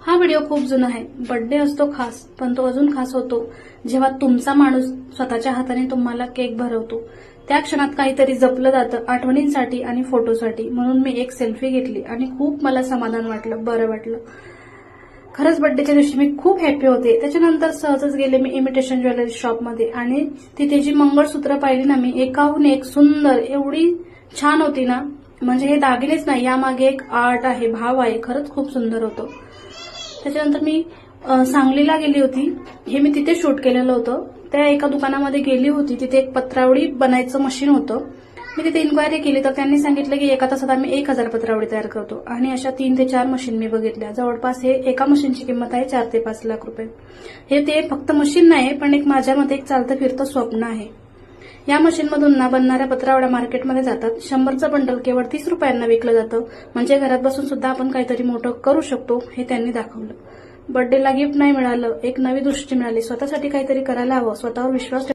हा व्हिडिओ खूप जुना आहे. बर्थडे असतो खास, पण तो अजून खास होतो जेव्हा तुमचा माणूस स्वतःच्या हाताने तुम्हाला केक भरवतो. त्या क्षणात काहीतरी जपलं जातं आठवणींसाठी आणि फोटोसाठी. म्हणून मी एक सेल्फी घेतली आणि खूप मला समाधान वाटलं, बरं वाटलं. खरंच बर्थडेच्या दिवशी मी खूप हॅपी होते. त्याच्यानंतर सहजच गेले मी इमिटेशन ज्वेलरी शॉपमध्ये आणि तिथे जी मंगळसूत्र पाहिली ना मी, एकाहून एक सुंदर, एवढी छान होती ना. म्हणजे हे दागिनेच नाही, यामागे एक आर्ट आहे, भाव आहे. खरंच खूप सुंदर होतं. त्याच्यानंतर मी सांगलीला गेली होती. हे मी तिथे शूट केलेलं होतं. त्या एका दुकानामध्ये गेली होती. तिथे एक पत्रावळी बनायचं मशीन होतं. मी तिथे इन्क्वायरी केली तर त्यांनी सांगितलं की एका तासात आम्ही 1000 पत्रावळी तयार करतो. आणि अशा 3 ते 4 मशीन मी बघितल्या. जवळपास हे एका मशीनची किंमत आहे 4 ते 5 लाख रुपये. हे ते फक्त मशीन नाही, पण एक माझ्या मते एक चालतं फिरतं स्वप्न आहे. या मशीनमधून ना बनणाऱ्या पत्रावळ्या मार्केटमध्ये जातात. 100चं बंडल केवळ 30 रुपयांना विकलं जातं. म्हणजे घरात बसून सुद्धा आपण काहीतरी मोठं करू शकतो, हे त्यांनी दाखवलं. बर्थडेला गिफ्ट नाही मिळालं, एक नवी दृष्टी मिळाली. स्वतःसाठी काहीतरी करायला हवं, स्वतःवर विश्वास